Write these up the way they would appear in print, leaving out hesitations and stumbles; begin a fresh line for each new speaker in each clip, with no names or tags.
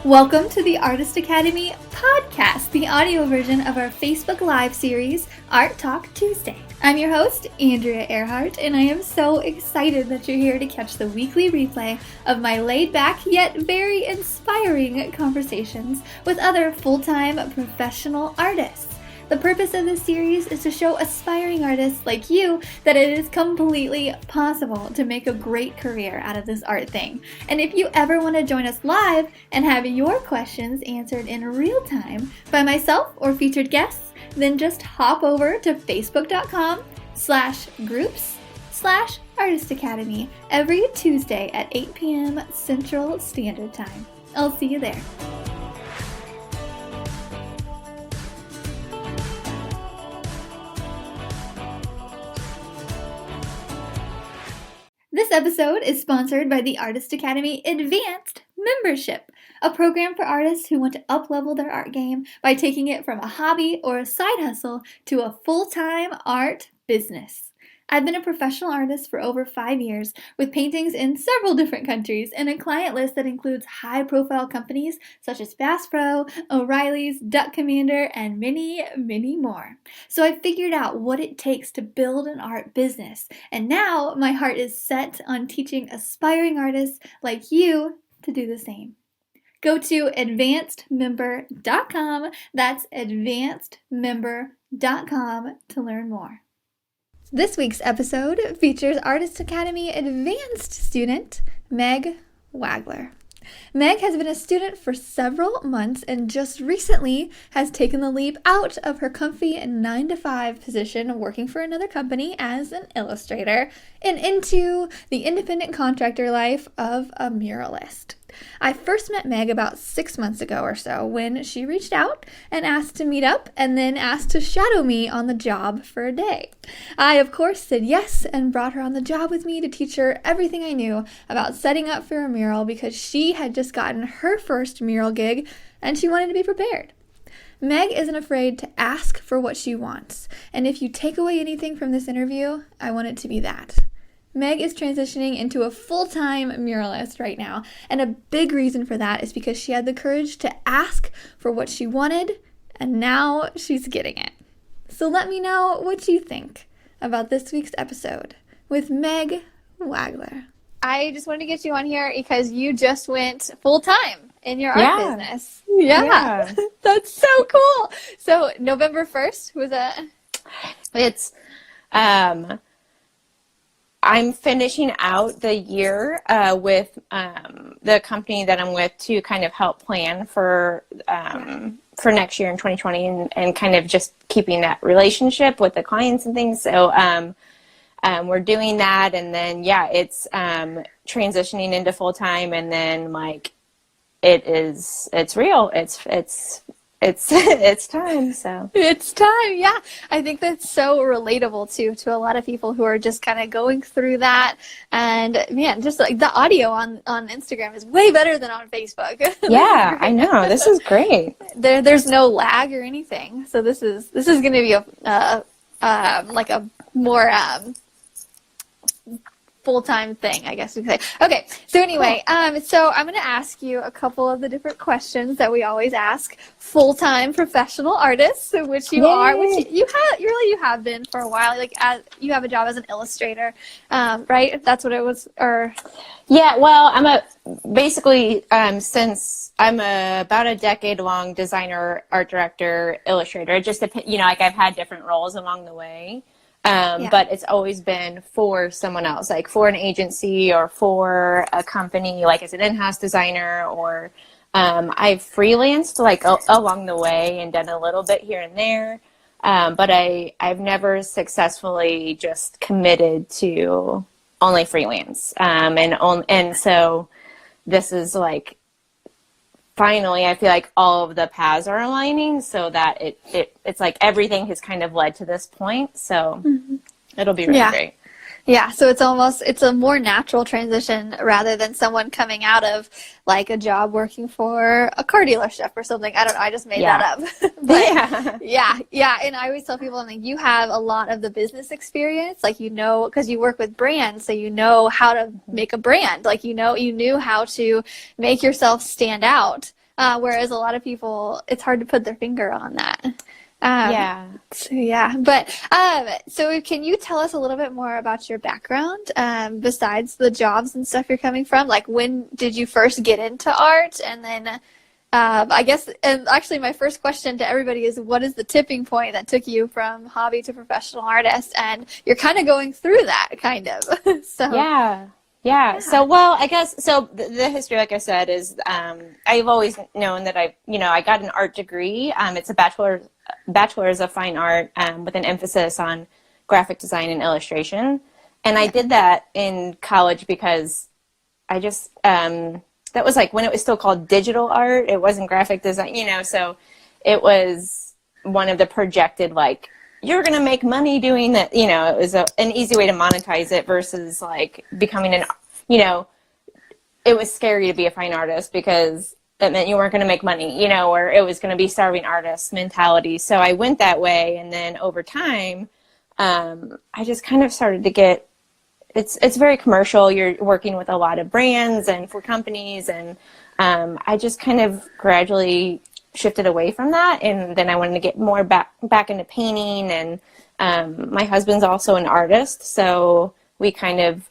Welcome to the Artist Academy podcast, the audio version of our Facebook Live series, Art Talk Tuesday. I'm your host, Andrea Earhart, and I am so excited that you're here to catch the weekly replay of my laid-back yet very inspiring conversations with other full-time professional artists. The purpose of this series is to show aspiring artists like you that it is completely possible to make a great career out of this art thing. And if you ever want to join us live and have your questions answered in real time by myself or featured guests, then just hop over to facebook.com/groups/Artist Academy every Tuesday at 8 p.m. Central Standard Time. I'll see you there. This episode is sponsored by the Artist Academy Advanced Membership, a program for artists who want to up-level their art game by taking it from a hobby or a side hustle to a full-time art business. I've been a professional artist for over 5 years with paintings in several different countries and a client list that includes high-profile companies such as Bass Pro, O'Reilly's, Duck Commander, and many, many more. So I figured out what it takes to build an art business, and now my heart is set on teaching aspiring artists like you to do the same. Go to advancedmember.com, that's advancedmember.com to learn more. This week's episode features Artist Academy Advanced student Meg Wagler. Meg has been a student for several months and just recently has taken the leap out of her comfy 9-to-5 position working for another company as an illustrator and into the independent contractor life of a muralist. I first met Meg about 6 months ago or so when she reached out and asked to meet up and then asked to shadow me on the job for a day. I, of course, said yes and brought her on the job with me to teach her everything I knew about setting up for a mural because she had just gotten her first mural gig and she wanted to be prepared. Meg isn't afraid to ask for what she wants, and if you take away anything from this interview, I want it to be that. Meg is transitioning into a full-time muralist right now, and a big reason for that is because she had the courage to ask for what she wanted, and now she's getting it. So let me know what you think about this week's episode with Meg Wagler. I just wanted to get you on here because you just went full-time in your art business. Yeah. That's so cool. So November 1st was
It's, I'm finishing out the year with the company that I'm with to kind of help plan for next year in 2020 and kind of just keeping that relationship with the clients and things. So we're doing that, and then it's transitioning into full time, and then it's real. It's time. So
it's time. Yeah. I think that's so relatable to a lot of people who are just kind of going through that. And man, just like the audio on Instagram is way better than on Facebook.
Yeah, I know. This is great.
There's no lag or anything. So this is going to be a more full-time thing, I guess we could say. Okay, so anyway, so I'm going to ask you a couple of the different questions that we always ask full-time professional artists, which you are, which you have been for a while. Like you have a job as an illustrator, right? That's what it was, or
yeah. Well, since I'm about a decade-long designer, art director, illustrator. It just depends. I've had different roles along the way. But it's always been for someone else, like for an agency or for a company, like as an in-house designer, or I've freelanced along the way and done a little bit here and there. But I've never successfully just committed to only freelance. And so this is finally, I feel like all of the paths are aligning so that it's like everything has kind of led to this point. So it'll be really great.
Yeah, so it's a more natural transition rather than someone coming out of like a job working for a car dealership or something. I don't know, I just made that up. But yeah, and I always tell people, I'm like, you have a lot of the business experience, like, you know, because you work with brands, so you know how to make a brand. Like, you knew how to make yourself stand out whereas a lot of people, it's hard to put their finger on that.
Yeah.
So yeah, but so can you tell us a little bit more about your background, besides the jobs and stuff you're coming from? Like, when did you first get into art? And then I guess, and actually my first question to everybody is, what is the tipping point that took you from hobby to professional artist? And you're kind of going through that, kind of. So
Yeah. So, well, I guess, so the history, like I said, is I've always known that I got an art degree. It's a bachelor's of fine art with an emphasis on graphic design and illustration. And I did that in college because I just, that was like when it was still called digital art. It wasn't graphic design, so it was one of the projected, like, you're going to make money doing that. It was an easy way to monetize it versus like becoming it was scary to be a fine artist because that meant you weren't going to make money, or it was going to be starving artist mentality. So I went that way. And then over time, I just kind of started to get, it's very commercial. You're working with a lot of brands and for companies. And I just kind of gradually shifted away from that, and then I wanted to get more back into painting. And my husband's also an artist, so we kind of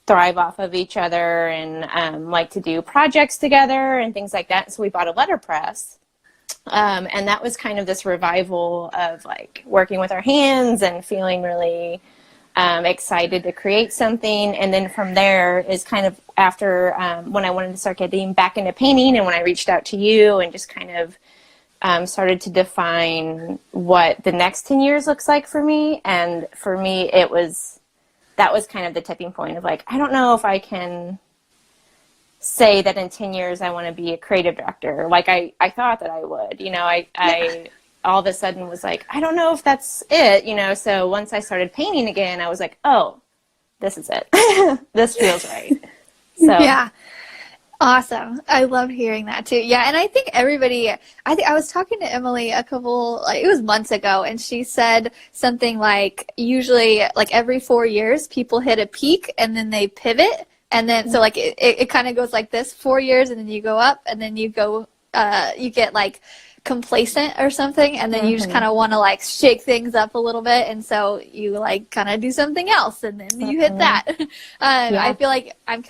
thrive off of each other and like to do projects together and things like that. So we bought a letterpress, and that was kind of this revival of like working with our hands and feeling really excited to create something. And then from there is kind of after when I wanted to start getting back into painting, and when I reached out to you and just kind of started to define what the next 10 years looks like for me. And for me, that was kind of the tipping point of like, I don't know if I can say that in 10 years I want to be a creative director like I thought that I would. I all of a sudden was like, I don't know if that's it, so once I started painting again, I was like, oh, this is it. This feels right. So
yeah. Awesome. I love hearing that too. Yeah. And I think I was talking to Emily it was months ago, and she said something like, usually like every 4 years people hit a peak and then they pivot. And then, so like it kind of goes like this, 4 years, and then you go up, and then you go, you get like complacent or something, and then you just kind of want to like shake things up a little bit, and so you like kind of do something else, and then you hit that. I feel like I'm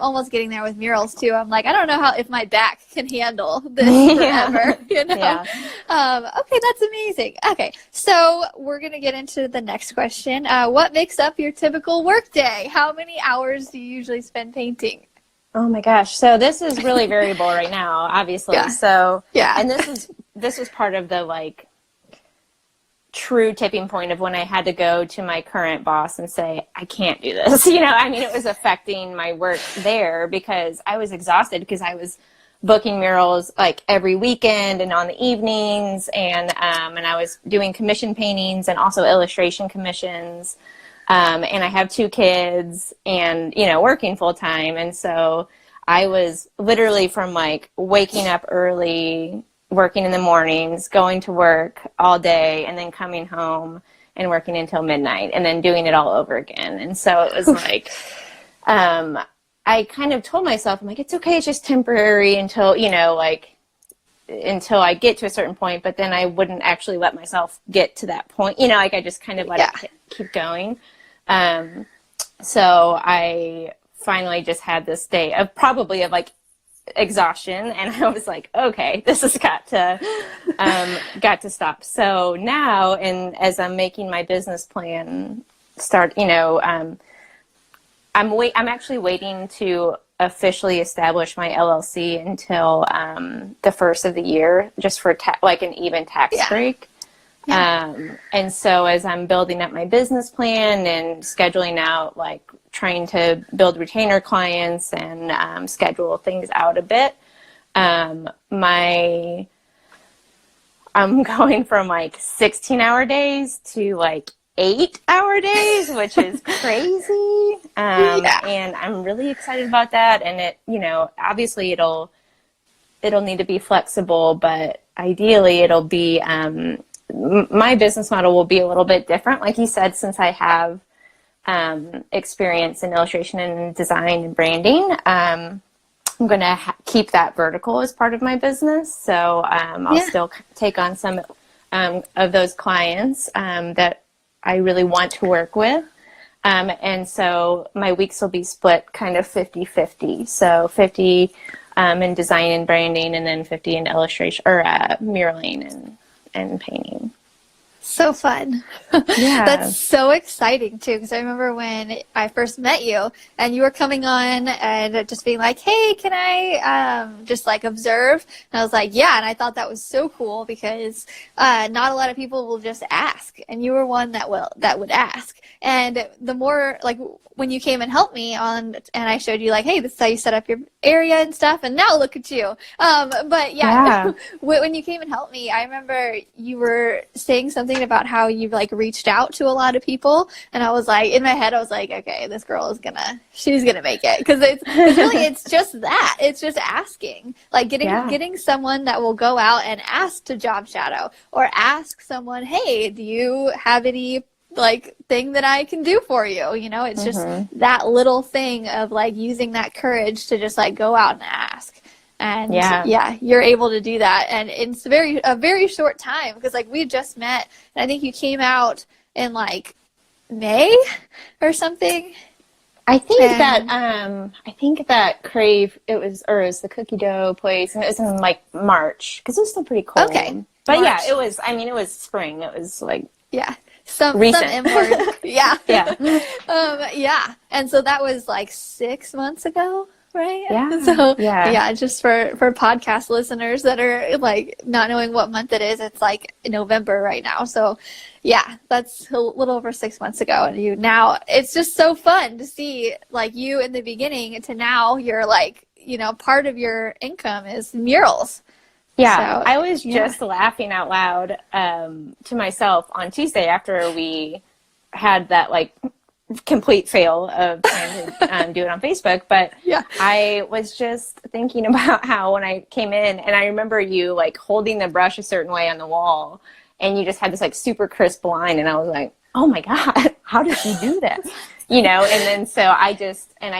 almost getting there with murals too. I'm like, I don't know if my back can handle this forever. Okay, that's amazing. Okay, so we're gonna get into the next question. What makes up your typical work day? How many hours do you usually spend painting?
Oh my gosh. So this is really variable right now, obviously.
Yeah.
So,
yeah.
And this was part of the like true tipping point of when I had to go to my current boss and say, I can't do this. It was affecting my work there because I was exhausted because I was booking murals like every weekend and on the evenings, and I was doing commission paintings and also illustration commissions. And I have 2 kids and, working full time. And so I was literally from like waking up early, working in the mornings, going to work all day, and then coming home and working until midnight, and then doing it all over again. And so it was like, I kind of told myself, I'm like, it's okay. It's just temporary until I get to a certain point, but then I wouldn't actually let myself get to that point. I just kind of let it keep going. So I finally just had this day of like exhaustion, and I was like, okay, this has got to stop. So now, and as I'm making my business plan start, I'm actually waiting to officially establish my LLC until the first of the year, just for like an even tax break. Yeah. And so as I'm building up my business plan and scheduling out, like trying to build retainer clients and schedule things out a bit, I'm going from like 16-hour days to like 8-hour days, which is crazy. And I'm really excited about that. And it, obviously it'll need to be flexible, but ideally it'll be, my business model will be a little bit different. Like you said, since I have experience in illustration and design and branding, I'm going to keep that vertical as part of my business. So I'll still take on some of those clients that I really want to work with. And so my weeks will be split kind of 50-50. So 50 in design and branding, and then 50 in illustration or muraling and painting.
So fun.
Yeah.
That's so exciting too, because I remember when I first met you and you were coming on and just being like, hey, can I just like observe? And I was like, yeah. And I thought that was so cool because not a lot of people will just ask, and you were one that would ask. And the more, like, when you came and helped me on, and I showed you like, hey, this is how you set up your area and stuff, and now look at you. But yeah. When you came and helped me, I remember you were saying something about how you like reached out to a lot of people, and I was like, in my head, I was like, okay, this girl is she's gonna make it, because it's really, it's just that, it's just asking, like getting someone that will go out and ask to job shadow, or ask someone, hey, do you have any like thing that I can do for you? You know, it's just that little thing of like using that courage to just like go out and ask. And you're able to do that. And it's a very short time, because like we just met, and I think you came out in like May or something.
I think that Crave, it was the cookie dough place, and it was in like March, because it was still pretty cold.
Okay.
But
March.
it was spring. It was like
some import. And so that was like 6 months ago, right? So just for podcast listeners that are like not knowing what month it is, it's like November right now. So that's a little over 6 months ago, and now it's just so fun to see like you in the beginning to now you're like, you know, part of your income is murals.
Yeah, so, I was just laughing out loud to myself on Tuesday after we had that like complete fail of trying to do it on Facebook. But I was just thinking about how when I came in, and I remember you like holding the brush a certain way on the wall, and you just had this like super crisp line, and I was like, oh my God, how did you do that? You know, and then so I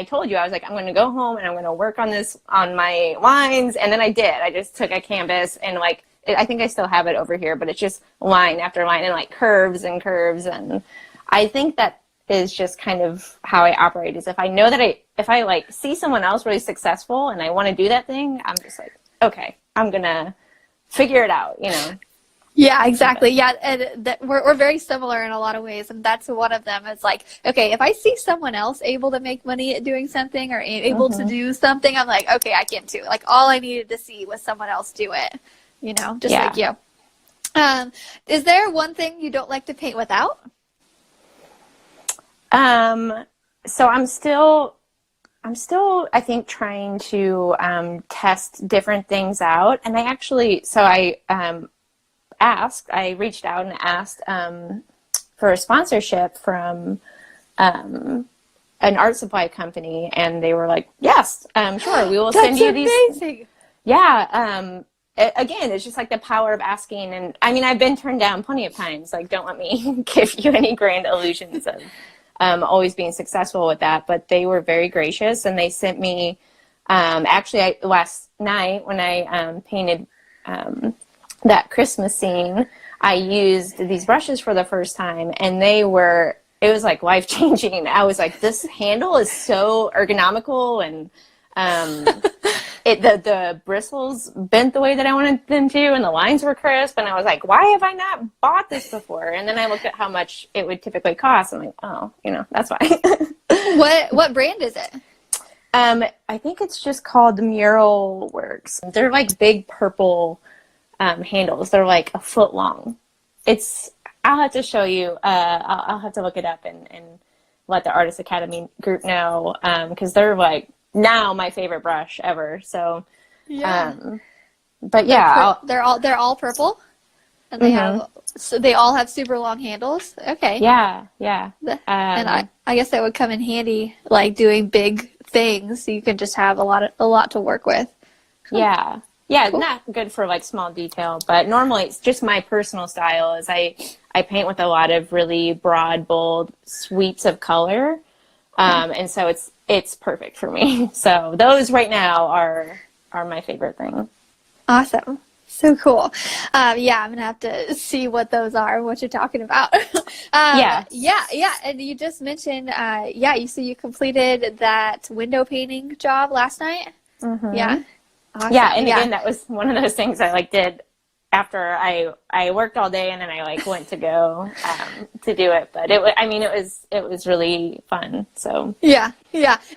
told you, I was like, I'm going to go home and I'm going to work on this, on my lines. And then I did. I just took a canvas and like, I think I still have it over here, but it's just line after line and like curves and curves. And I think that is just kind of how I operate, is if I know that if I like see someone else really successful and I want to do that thing, I'm just like, okay, I'm going to figure it out, you know?
Yeah, exactly. Yeah, and we're very similar in a lot of ways, and that's one of them. It's like, okay, if I see someone else able to make money at doing something or able to do something, I'm like, okay, I can too. Like, all I needed to see was someone else do it, you know, just like you. Is there one thing you don't like to paint without?
So I'm still, I think, trying to test different things out, and I reached out and asked for a sponsorship from an art supply company, and they were like, yes, sure, we will send you these.
That's amazing.
Yeah. Again, it's just like the power of asking. And I mean, I've been turned down plenty of times. Like, don't let me give you any grand illusions of always being successful with that. But they were very gracious, and they sent me, last night when I painted that Christmas scene, I used these brushes for the first time, and it was like life-changing. I was like, this handle is so ergonomical, and the bristles bent the way that I wanted them to, and the lines were crisp, and I was like, why have I not bought this before? And then I looked at how much it would typically cost. I'm like, oh, that's why.
What brand is it?
I think it's just called Mural Works. They're like big purple handles. They're like a foot long. I'll have to show you. I'll have to look it up and let the Artist Academy group know, because they're like now my favorite brush ever. So, but yeah,
they're all purple, and they all have super long handles. Okay.
Yeah.
And I guess that would come in handy, like doing big things, so you can just have a lot to work with.
Yeah. Yeah, cool. Not good for like small detail, but normally it's just my personal style is I paint with a lot of really broad, bold sweeps of color. And so it's perfect for me. So those right now are my favorite thing.
Awesome. So cool. Yeah, I'm going to have to see what those are, what you're talking about. Yeah. And you just mentioned, so you completed that window painting job last night?
Mm-hmm.
Yeah. Awesome.
Yeah. And again, that was one of those things I did after I worked all day and then I went to go to do it. But it was really fun. So
yeah.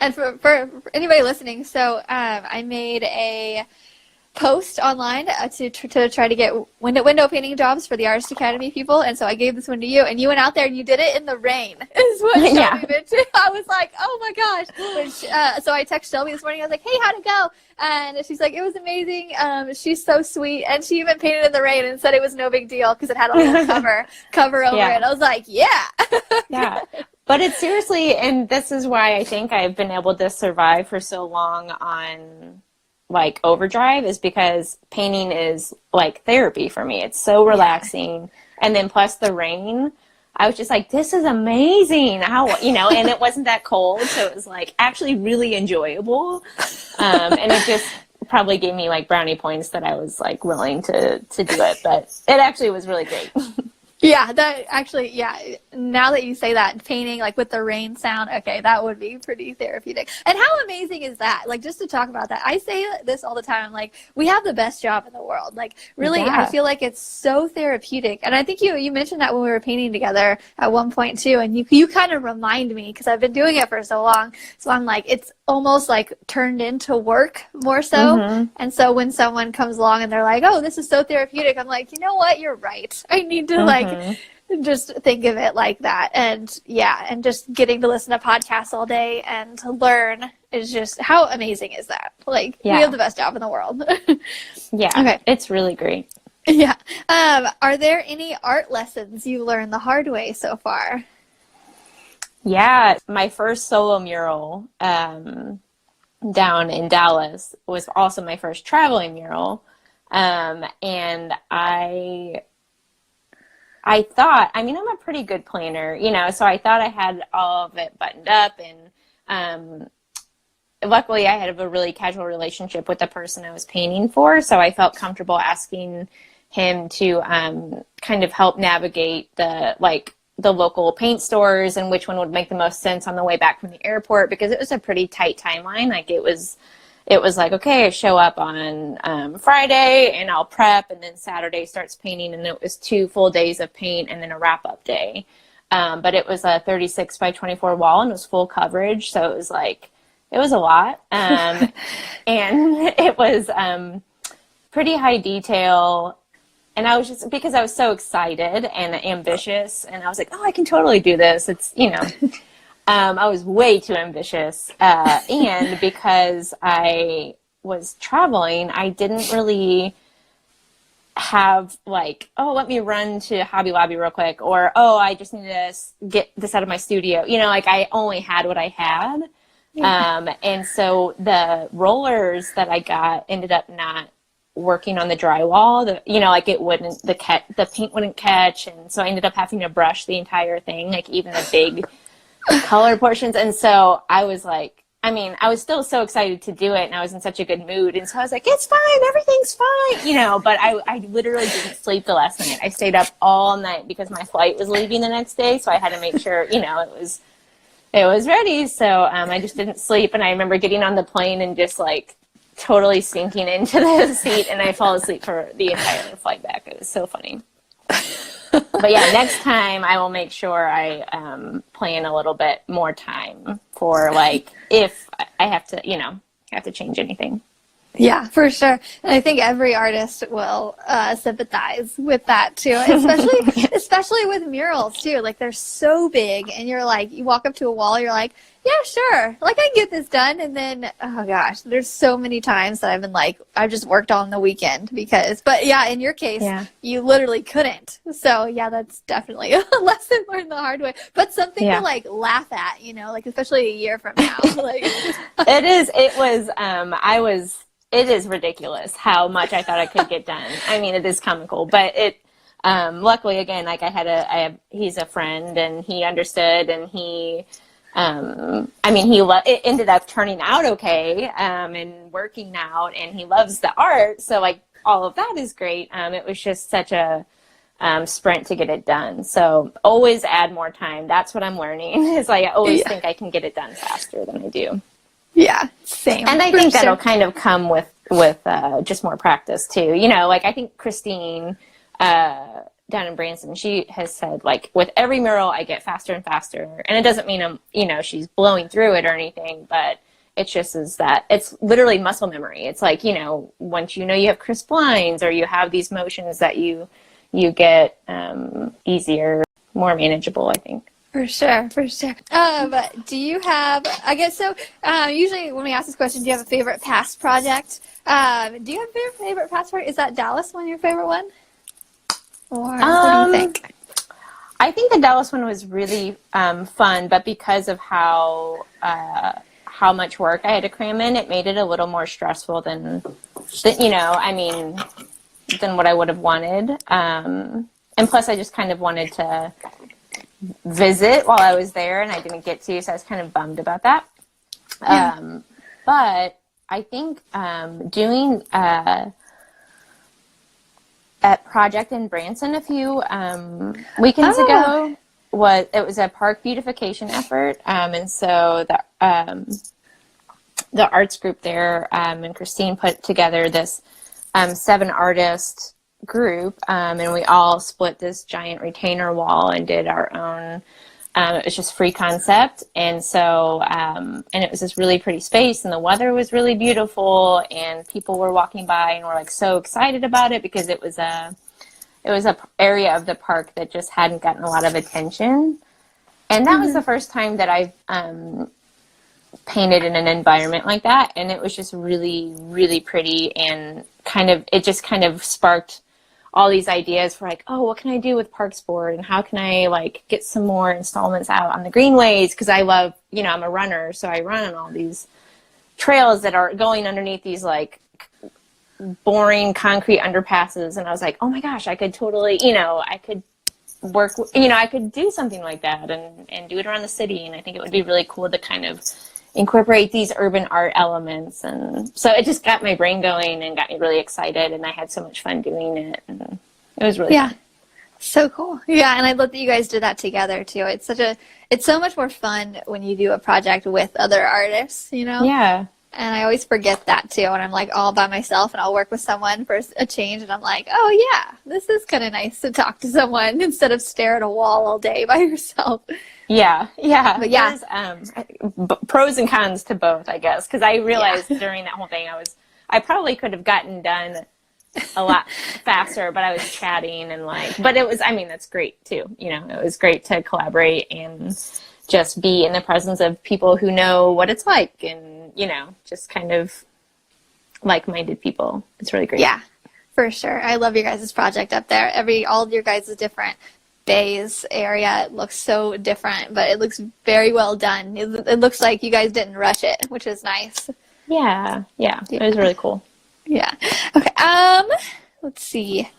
And for anybody listening, so I made a post online to try to get window painting jobs for the Artist Academy people, and so I gave this one to you, and you went out there and you did it in the rain. Is what Shelby mentioned. I was like, oh my gosh. So I texted Shelby this morning. I was like, hey, how'd it go? And she's like, it was amazing. She's so sweet, and she even painted in the rain and said it was no big deal because it had a little cover over it. I was like, yeah.
But it's seriously, and this is why I think I've been able to survive for so long on overdrive, is because painting is like therapy for me. It's so relaxing. And then plus the rain, I was just like, this is amazing. How, and it wasn't that cold. So it was actually really enjoyable. And it just probably gave me brownie points that I was willing to do it, but it actually was really great.
Yeah, that actually, now that you say that, painting with the rain sound, okay, that would be pretty therapeutic. And how amazing is that? Just to talk about that, I say this all the time, we have the best job in the world. Really, I feel like it's so therapeutic. And I think you mentioned that when we were painting together at one point too, and you kind of remind me, because I've been doing it for so long, so I'm it's almost turned into work more so. Mm-hmm. And so when someone comes along and they're like, oh, this is so therapeutic, I'm like, you know what, you're right. I need to just think of it like that. And and just getting to listen to podcasts all day and to learn is just, how amazing is that? We have the best job in the world.
Okay. It's really great.
Yeah. Are there any art lessons you learned the hard way so far?
Yeah, my first solo mural down in Dallas was also my first traveling mural. And I thought, I'm a pretty good planner, so I thought I had all of it buttoned up, and luckily I had a really casual relationship with the person I was painting for, so I felt comfortable asking him to kind of help navigate the local paint stores and which one would make the most sense on the way back from the airport, because it was a pretty tight timeline. It was okay, I show up on Friday and I'll prep, and then Saturday starts painting, and it was 2 full days of paint and then a wrap-up day. But it was a 36 by 24 wall, and it was full coverage, so it was it was a lot. And it was pretty high detail. And I was just, because I was so excited and ambitious, and I was like, oh, I can totally do this. It's, I was way too ambitious. And because I was traveling, I didn't really have oh, let me run to Hobby Lobby real quick, or, oh, I just need to get this out of my studio. I only had what I had. Yeah. And so the rollers that I got ended up not working on the drywall. It wouldn't, the paint wouldn't catch, and so I ended up having to brush the entire thing, even the big color portions. And so I was I was still so excited to do it, and I was in such a good mood, and so I was like, it's fine, everything's fine, but I literally didn't sleep the last night. I stayed up all night because my flight was leaving the next day, so I had to make sure it was ready. So I just didn't sleep, and I remember getting on the plane and just totally sinking into the seat, and I fall asleep for the entire flight back. It was so funny. But yeah, next time I will make sure I plan a little bit more time for if I have to change anything.
Yeah, for sure. And I think every artist will sympathize with that too, especially with murals too. They're so big, and you're you walk up to a wall, you're like, yeah, sure, I can get this done. And then, oh gosh, there's so many times that I've been I've just worked on the weekend but yeah, in your case, you literally couldn't. So yeah, that's definitely a lesson learned the hard way, but something to laugh at, especially a year from now. It is ridiculous how much I thought I could get done. It is comical, but luckily again, he's a friend, and he understood, and he
I mean, it ended up turning out okay, and working out, and he loves the art. So like all of that is great. It was just such a sprint to get it done. So always add more time. That's what I'm learning is like, I always think I can get it done faster than I do.
Yeah, same.
And I think that'll kind of come with just more practice too. You know, like I think Christine, down in Branson, she has said like with every mural I get faster and faster. And it doesn't mean she's blowing through it or anything, but it just is that it's literally muscle memory. It's like, once you have crisp lines or you have these motions that you get easier, more manageable, I think.
For sure. Do you have, I guess so, usually when we ask this question, do you have a favorite past project? Do you have a favorite past project? Is that Dallas one your favorite one? Or what do you think?
I think the Dallas one was really fun, but because of how much work I had to cram in, it made it a little more stressful than what I would have wanted. And plus I just kind of wanted to visit while I was there and I didn't get to, so I was kind of bummed about that. Yeah. But I think doing a project in Branson a few weekends ago was a park beautification effort, and so the arts group there and Christine put together this 7-artist group, and we all split this giant retainer wall and did our own. It was just free concept, and so and it was this really pretty space, and the weather was really beautiful, and people were walking by and were like so excited about it because it was a area of the park that just hadn't gotten a lot of attention, and that was the first time that I've painted in an environment like that, and it was just really, really pretty, and it just kind of sparked all these ideas for like, oh, what can I do with Parks Board, and how can I like get some more installments out on the greenways, because I love, I'm a runner, so I run on all these trails that are going underneath these like boring concrete underpasses, and I was like, oh my gosh, I could totally, I could work, I could do something like that and do it around the city, and I think it would be really cool to kind of incorporate these urban art elements, and so it just got my brain going and got me really excited, and I had so much fun doing it, and it was really fun.
So cool. Yeah, and I love that you guys did that together too. It's so much more fun when you do a project with other artists,
Yeah.
And I always forget that too when I'm like all by myself and I'll work with someone for a change, and I'm like, oh yeah, this is kind of nice to talk to someone instead of stare at a wall all day by yourself.
Yeah.
But yeah.
There's pros and cons to both, I guess, because I realized during that whole thing I probably could have gotten done a lot faster, but I was chatting and but it was, that's great too. It was great to collaborate and just be in the presence of people who know what it's like, and, just kind of like-minded people. It's really great.
Yeah, for sure. I love your guys' project up there. All of your guys' different bays area, it looks so different, but it looks very well done. It looks like you guys didn't rush it, which is nice.
Yeah. It was really cool.
Yeah. Okay. Let's see.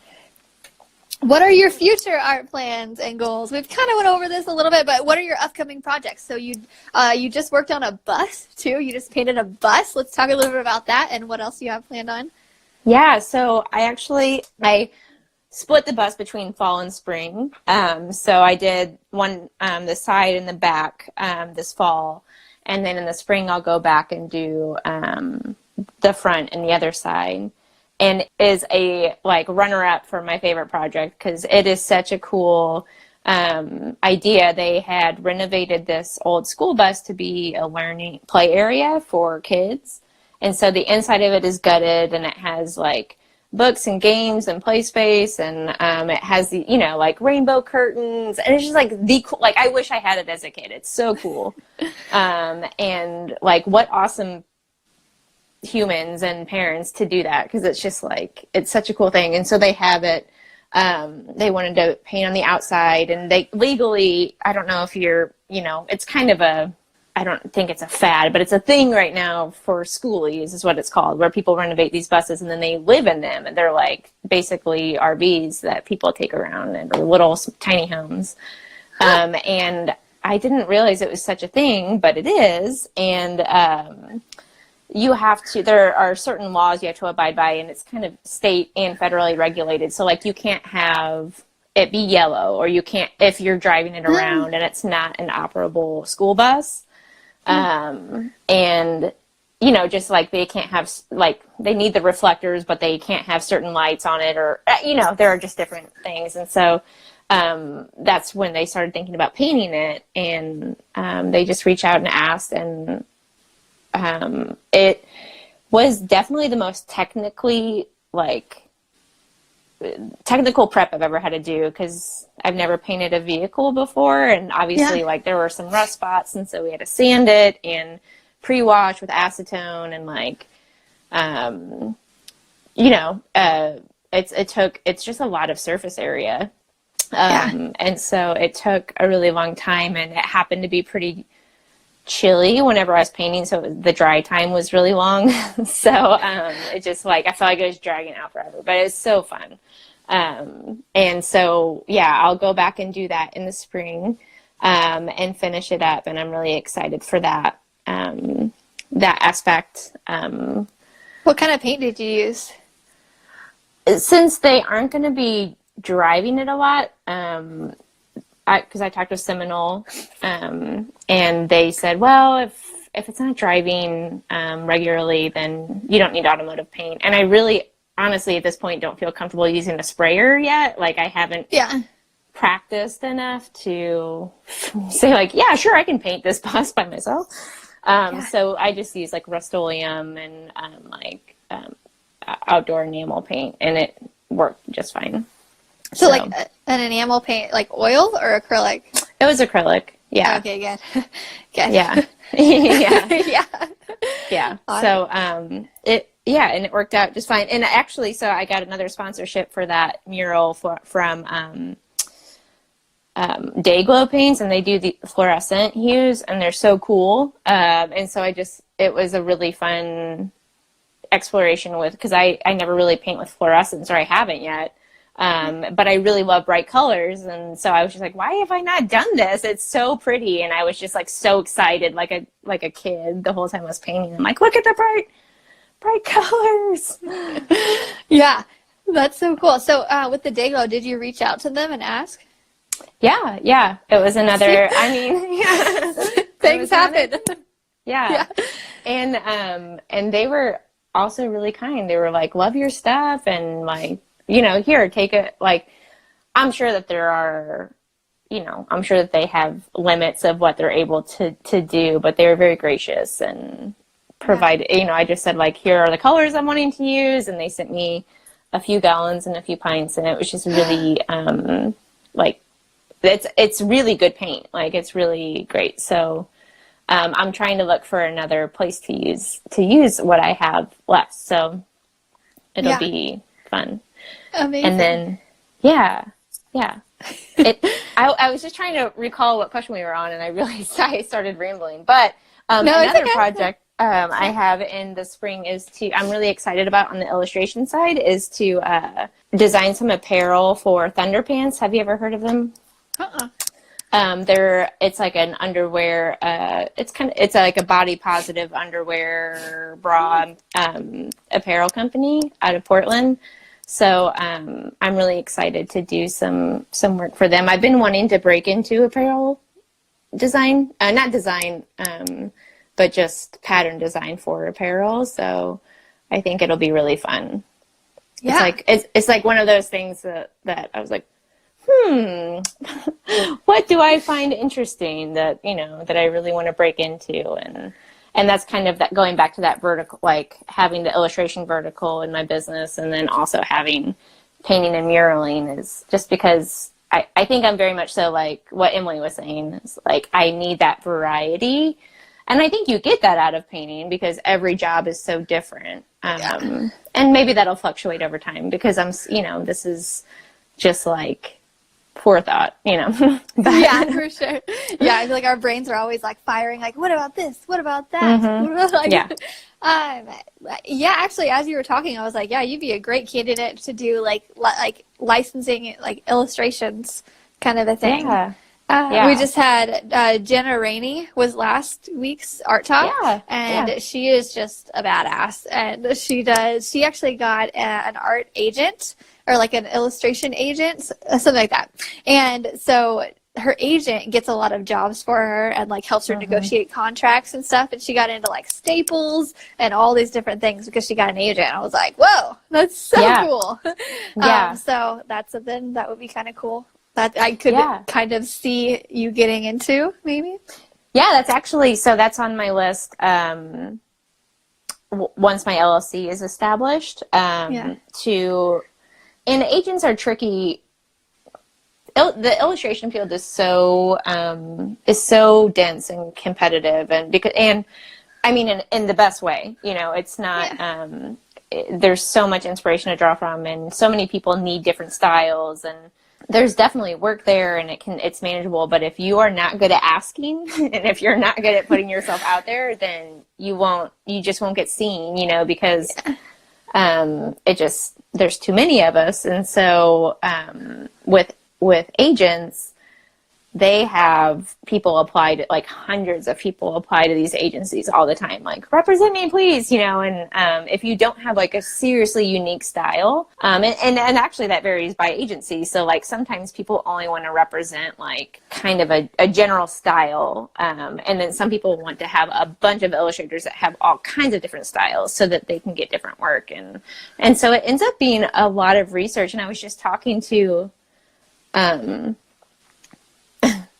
What are your future art plans and goals? We've kind of went over this a little bit, but what are your upcoming projects? So you just worked on a bus too. You just painted a bus. Let's talk a little bit about that and what else you have planned on.
Yeah. So I split the bus between fall and spring. So I did one, the side and the back, this fall. And then in the spring, I'll go back and do, the front and the other side. And is a runner-up for my favorite project because it is such a cool idea. They had renovated this old school bus to be a learning play area for kids. And so the inside of it is gutted, and it has books and games and play space, and it has the rainbow curtains, and it's just the cool, I wish I had it as a kid. It's so cool. And what awesome humans and parents to do that, because it's just it's such a cool thing. And so they have it, they wanted to paint on the outside, and they legally, I don't know if you're, it's kind of I don't think it's a fad, but it's a thing right now for schoolies is what it's called, where people renovate these buses and then they live in them, and they're basically RVs that people take around, and or little tiny homes. And I didn't realize it was such a thing, but it is. And there are certain laws you have to abide by, and it's kind of state and federally regulated. So like you can't have it be yellow, or you can't, if you're driving it around and it's not an operable school bus. And, you know, just like they can't have, like, they need the reflectors, but they can't have certain lights on it, or, you know, there are just different things. And so that's when they started thinking about painting it, and they just reached out and asked, and it was definitely the most technical prep I've ever had to do, because I've never painted a vehicle before, and obviously like there were some rust spots, and so we had to sand it and pre-wash with acetone, and like you know, it's just a lot of surface area, and so it took a really long time, and it happened to be pretty chilly whenever I was painting, so the dry time was really long. So it just like, I felt like it was dragging out forever, but it was so fun. And so I'll go back and do that in the spring and finish it up, and I'm really excited for that that aspect.
What kind of paint did you use?
Since they aren't going to be driving it a lot, because I talked with Seminole, and they said, well, if it's not driving regularly, then you don't need automotive paint. And I really, honestly, at this point, don't feel comfortable using a sprayer yet. Like, I haven't practiced enough to say, like, yeah, sure, I can paint this bus by myself. So I just use, like, Rust-Oleum and, outdoor enamel paint, and it worked just fine.
So like an enamel paint, like oil or acrylic?
It was acrylic. Yeah.
Okay, good. Good.
Yeah. Yeah.
Awesome.
So, and it worked out just fine. And actually, so I got another sponsorship for that mural from Dayglow Paints, and they do the fluorescent hues, and they're so cool. And so it was a really fun exploration because I never really paint with fluorescents, or I haven't yet. But I really love bright colors, and so I was just like, why have I not done this? It's so pretty, and I was just like so excited, like a kid the whole time I was painting. I'm like, look at the bright colors.
Yeah, that's so cool. So with the Dayglow, did you reach out to them and ask?
Yeah. It was another. I mean,
things happen.
Yeah. And they were also really kind. They were like, love your stuff, and like, you know, here, take it. Like, I'm sure that there are, you know, I'm sure that they have limits of what they're able to do, but they were very gracious and provided, you know, I just said, like, here are the colors I'm wanting to use, and they sent me a few gallons and a few pints, and it was just really, like, it's really good paint. Like, it's really great. So, I'm trying to look for another place to use what I have left. So it'll be fun.
Amazing.
And then, yeah. I was just trying to recall what question we were on, and I realized I started rambling. But another project I have in the spring I'm really excited about on the illustration side is to design some apparel for Thunder Pants. Have you ever heard of them? It's like an underwear. It's like a body positive underwear bra apparel company out of Portland. So I'm really excited to do some work for them. I've been wanting to break into apparel design, not design, but just pattern design for apparel. So I think it'll be really fun.
Yeah.
It's like one of those things that I was like, what do I find interesting that, you know, that I really want to break into? And that's kind of that, going back to that vertical, like having the illustration vertical in my business, and then also having painting and muraling, is just because I think I'm very much so like what Emily was saying, is like, I need that variety. And I think you get that out of painting because every job is so different. And maybe that'll fluctuate over time because this is just like forethought, you know.
Yeah, for sure. Yeah, I feel like our brains are always like firing, like, what about this? What about that?
Mm-hmm.
What about, actually, as you were talking, I was like, yeah, you'd be a great candidate to do like licensing, like illustrations kind of a thing.
Yeah.
We just had Jenna Rainey was last week's art talk, and she is just a badass. And she actually got an art agent or like an illustration agent, something like that. And so her agent gets a lot of jobs for her and like helps her negotiate contracts and stuff. And she got into like Staples and all these different things because she got an agent. I was like, whoa, that's so cool. So that's something that would be kind of cool that I could kind of see you getting into, maybe.
Yeah, that's actually, so that's on my list. Once my LLC is established, and agents are tricky. The illustration field is so dense and competitive, and I mean in the best way. You know, it's not. There's so much inspiration to draw from, and so many people need different styles, and there's definitely work there, and it's manageable. But if you are not good at asking, and if you're not good at putting yourself out there, then you just won't get seen. You know, because there's too many of us, and so with agents, they have people apply to, like hundreds of people apply to these agencies all the time, like, represent me, please, you know, and if you don't have like a seriously unique style, and actually that varies by agency. So like sometimes people only want to represent like kind of a general style, and then some people want to have a bunch of illustrators that have all kinds of different styles so that they can get different work. And so it ends up being a lot of research. And I was just talking to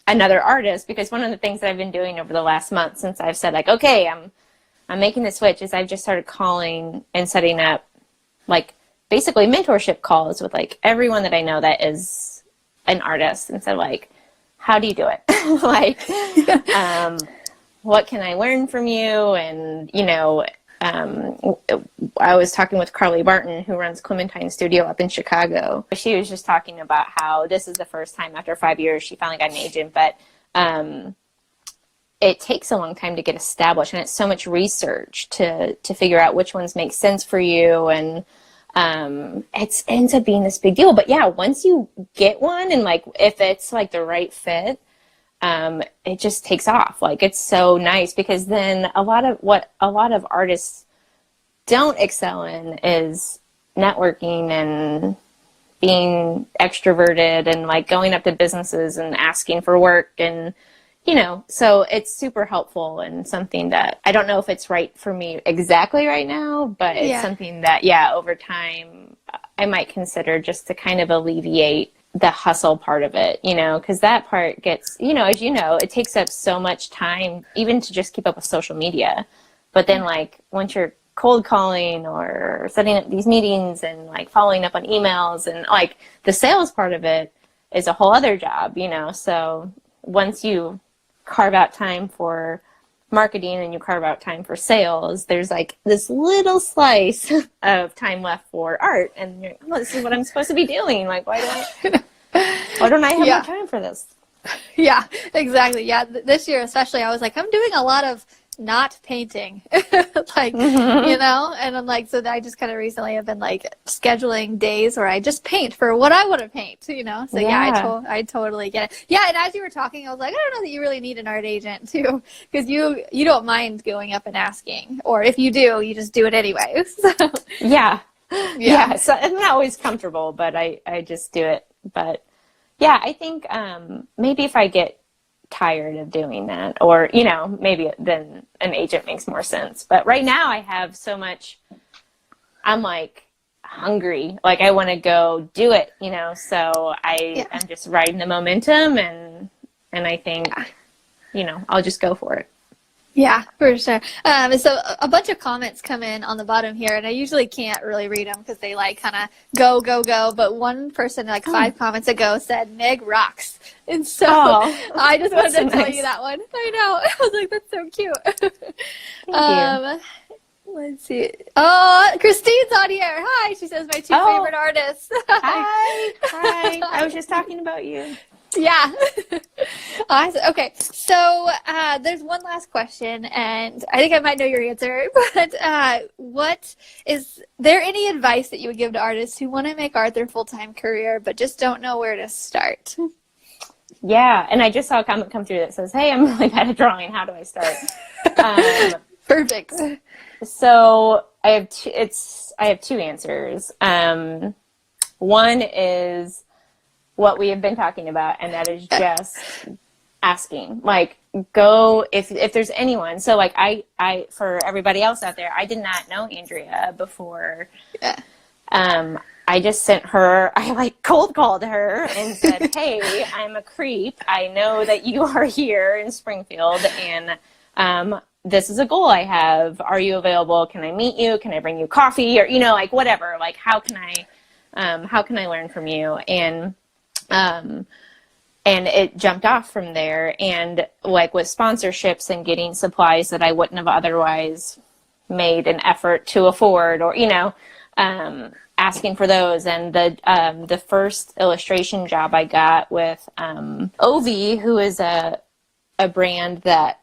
another artist, because one of the things that I've been doing over the last month since I've said like, okay, I'm making the switch, is I've just started calling and setting up like basically mentorship calls with like everyone that I know that is an artist, and so like, how do you do it? Like, what can I learn from you? And you know, I was talking with Carly Barton, who runs Clementine Studio up in Chicago. She was just talking about how this is the first time after 5 years she finally got an agent, but it takes a long time to get established, and it's so much research to figure out which ones make sense for you, and it ends up being this big deal. But yeah, once you get one, and like if it's like the right fit, it just takes off. Like, it's so nice, because then a lot of artists don't excel in is networking and being extroverted and like going up to businesses and asking for work, and you know, so it's super helpful, and something that I don't know if it's right for me exactly right now, but it's something that over time I might consider, just to kind of alleviate the hustle part of it, you know, because that part gets, you know, as you know, it takes up so much time even to just keep up with social media. But then like once you're cold calling or setting up these meetings and like following up on emails, and like the sales part of it is a whole other job, you know. So once you carve out time for marketing and you carve out time for sales, there's like this little slice of time left for art, and you're like, oh, this is what I'm supposed to be doing. Like, why don't I have more time for this?
Yeah, exactly. Yeah, this year especially, I was like, I'm doing a lot of not painting, like, you know, and I'm like, so I just kind of recently have been like scheduling days where I just paint for what I want to paint, you know. So I totally get it. Yeah, and as you were talking, I was like, I don't know that you really need an art agent too, because you don't mind going up and asking, or if you do, you just do it anyway. So. Yeah.
So I'm not always comfortable, but I just do it. But yeah, I think maybe if I get tired of doing that, or you know, maybe then an agent makes more sense. But right now I have so much, I'm like hungry, like I want to go do it, you know, so I'm just riding the momentum, and I think you know, I'll just go for it.
Yeah, for sure. So a bunch of comments come in on the bottom here, and I usually can't really read them because they like kind of go. But one person like 5 comments ago said, Meg rocks. And so I just wanted to tell you that one. I know. I was like, that's so cute.
Thank you.
Let's see. Oh, Christine's on here. Hi. She says, my 2 favorite artists.
Hi. I was just talking about you.
Yeah. Awesome. Okay. So there's one last question, and I think I might know your answer, but what is there any advice that you would give to artists who want to make art their full-time career but just don't know where to start?
Yeah, and I just saw a comment come through that says, "Hey, I'm really bad at drawing. How do I start?"
Perfect.
So I have two answers. One is what we have been talking about, and that is just asking. Like, go if there's anyone. So like I for everybody else out there, I did not know Andrea before.
Yeah.
I just sent her, I like cold called her and said, "Hey, I'm a creep. I know that you are here in Springfield, and this is a goal I have. Are you available? Can I meet you? Can I bring you coffee? Or, you know, like whatever, like how can I learn from you?" And it jumped off from there. And like with sponsorships and getting supplies that I wouldn't have otherwise made an effort to afford, or, you know, asking for those. And the first illustration job I got with Ovi, who is a brand that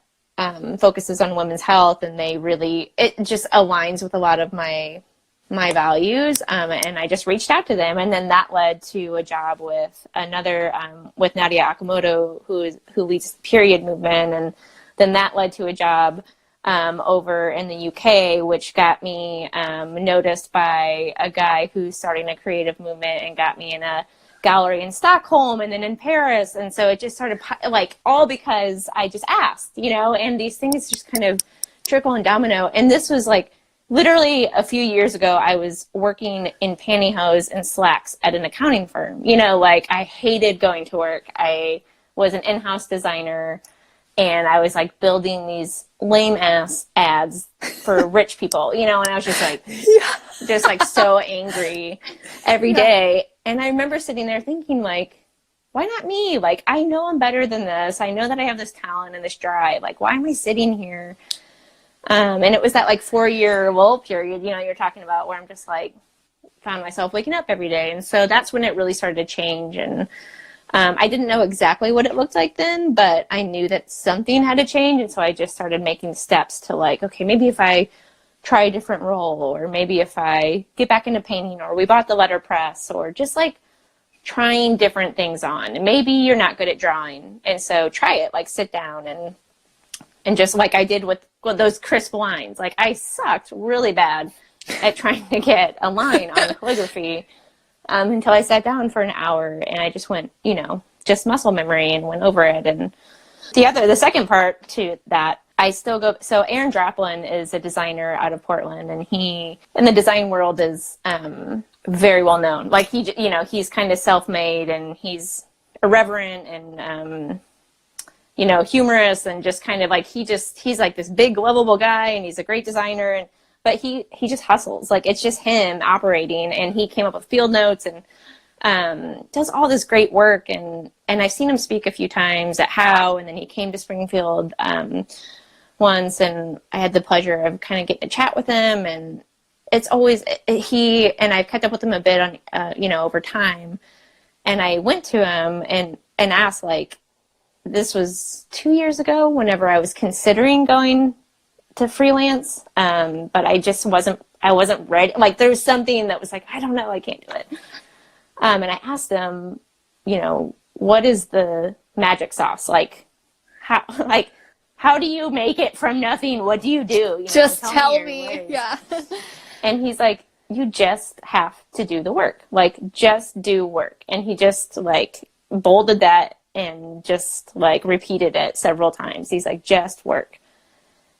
focuses on women's health, and it just aligns with a lot of my values, and I just reached out to them, and then that led to a job with with Nadia Akamoto, who leads the period movement, and then that led to a job over in the UK, which got me noticed by a guy who's starting a creative movement, and got me in a gallery in Stockholm and then in Paris. And so it just started like all because I just asked, you know, and these things just kind of trickle and domino. And this was like literally a few years ago. I was working in pantyhose and slacks at an accounting firm. You know, like I hated going to work. I was an in-house designer, and I was like building these lame ass ads for rich people, you know, and I was just like, just like so angry every day. And I remember sitting there thinking, like, why not me? Like, I know I'm better than this. I know that I have this talent and this drive. Like, why am I sitting here? And it was that like 4-year lull period, you know, you're talking about, where I'm just like, found myself waking up every day. And so that's when it really started to change. And I didn't know exactly what it looked like then, but I knew that something had to change. And so I just started making steps to like, okay, maybe if I try a different role, or maybe if I get back into painting, or we bought the letterpress, or just like trying different things on. And maybe you're not good at drawing, and so try it, like sit down and just like I did with those crisp lines. Like I sucked really bad at trying to get a line on calligraphy. Until I sat down for an hour and I just went, you know, just muscle memory, and went over it. And the second part to that, I still go, so Aaron Draplin is a designer out of Portland, and he, in the design world, is very well known. Like he's kind of self-made, and he's irreverent and, you know, humorous, and just kind of like, he's like this big lovable guy, and he's a great designer, but he just hustles. Like it's just him operating, and he came up with field notes and does all this great work. And I've seen him speak a few times at How, and then he came to Springfield once, and I had the pleasure of kind of getting to chat with him. And it's always and I've kept up with him a bit on you know, over time. And I went to him and asked, like, this was 2 years ago, whenever I was considering going to freelance, but I just wasn't ready. Like there was something that was like, I don't know, I can't do it. And I asked them, you know, what is the magic sauce? Like how do you make it from nothing? What do you do? You know,
just tell me. Yeah.
And he's like, you just have to do the work. Like just do work. And he just like bolded that and just like repeated it several times. He's like, just work.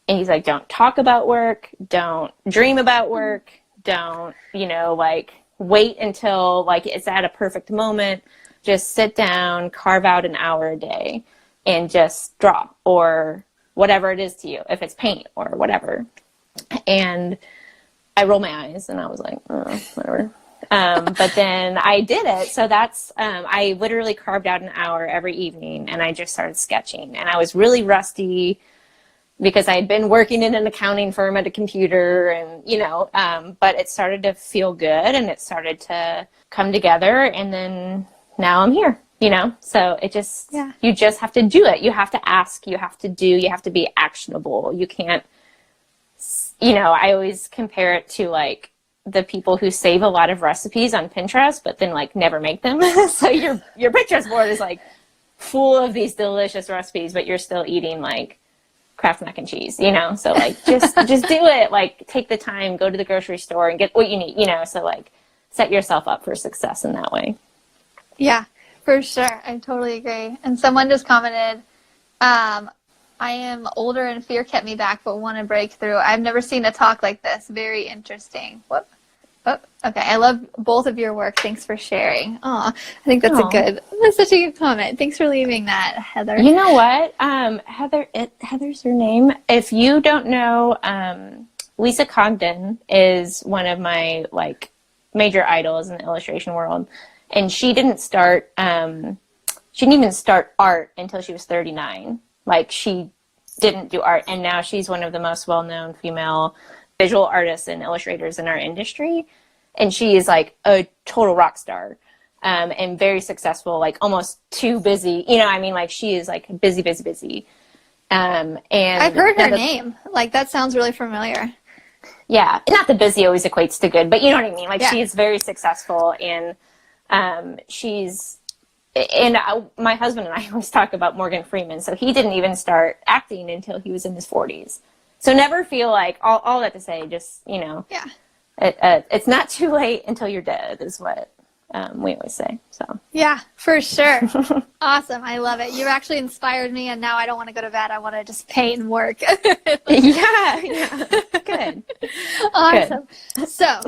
And he's like, don't talk about work, don't dream about work, don't, you know, like wait until like it's at a perfect moment. Just sit down, carve out an hour a day, and just draw, or whatever it is to you, if it's paint or whatever. And I rolled my eyes and I was like, oh, whatever. But then I did it. So that's, I literally carved out an hour every evening, and I just started sketching. And I was really rusty, because I had been working in an accounting firm at a computer, and, you know, but it started to feel good, and it started to come together, and then now I'm here, you know? So it just, you just have to do it. You have to ask, you have to do, you have to be actionable. You can't, you know, I always compare it to like the people who save a lot of recipes on Pinterest, but then like never make them. So your Pinterest board is like full of these delicious recipes, but you're still eating like Kraft mac and cheese, you know? So like, just do it. Like, take the time, go to the grocery store and get what you need, you know? So like, set yourself up for success in that way.
Yeah, for sure. I totally agree. And someone just commented, I am older and fear kept me back, but want to break through. I've never seen a talk like this. Very interesting. Whoop. Oh, okay. I love both of your work. Thanks for sharing. Oh, I think that's that's such a good comment. Thanks for leaving that, Heather.
You know what? Heather's her name. If you don't know, Lisa Cogden is one of my like major idols in the illustration world. And she didn't even start art until she was 39. Like, she didn't do art, and now she's one of the most well-known female visual artists and illustrators in our industry. And she is like a total rock star, and very successful, like almost too busy. You know, I mean, like, she is like busy. And
I've heard her name. Like, that sounds really familiar.
Yeah. Not that busy always equates to good, but you know what I mean? Like, she's very successful, and my husband and I always talk about Morgan Freeman. So he didn't even start acting until he was in his 40s. So never feel like, all that to say, just, you know, it's not too late until you're dead is what we always say. So
yeah, for sure. Awesome. I love it. You actually inspired me, and now I don't want to go to bed. I want to just paint and work.
Yeah. Good.
Awesome. Good. So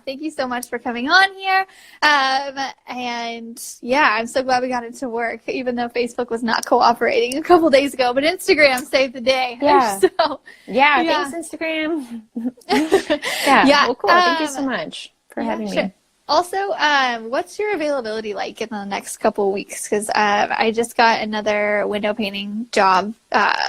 thank you so much for coming on here. And yeah, I'm so glad we got it to work, even though Facebook was not cooperating a couple days ago, but Instagram saved the day.
Yeah.
So,
thanks, Instagram. Yeah. Well, cool. Thank you so much for having me.
Also, what's your availability like in the next couple of weeks? Because I just got another window painting job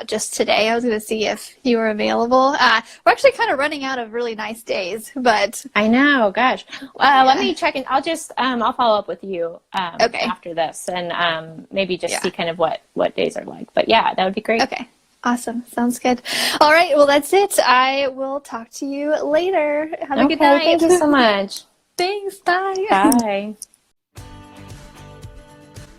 just today. I was going to see if you were available. We're actually kind of running out of really nice days, but
I know. Gosh, let me check in. I'll just I'll follow up with you after this, and maybe just see kind of what days are like. But yeah, that would be great.
Okay. Awesome. Sounds good. All right. Well, that's it. I will talk to you later. Have a good night.
Thank you so much.
Thanks. Bye.
Bye.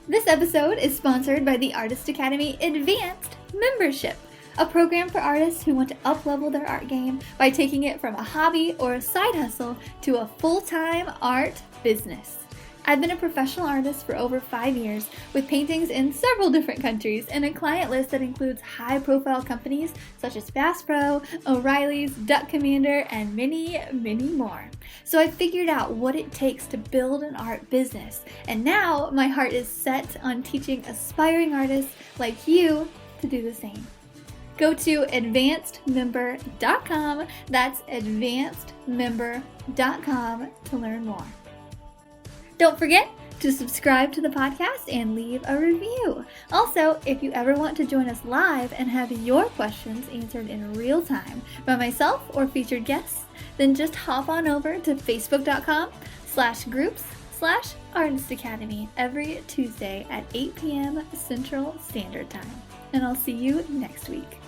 This episode is sponsored by the Artist Academy Advanced Membership, a program for artists who want to up-level their art game by taking it from a hobby or a side hustle to a full-time art business. I've been a professional artist for over 5 years, with paintings in several different countries and a client list that includes high-profile companies such as Bass Pro, O'Reilly's, Duck Commander, and many, many more. So I figured out what it takes to build an art business, and now my heart is set on teaching aspiring artists like you to do the same. Go to advancedmember.com, that's advancedmember.com to learn more. Don't forget to subscribe to the podcast and leave a review. Also, if you ever want to join us live and have your questions answered in real time by myself or featured guests, then just hop on over to facebook.com/groups/Artist Academy every Tuesday at 8 p.m. Central Standard Time. And I'll see you next week.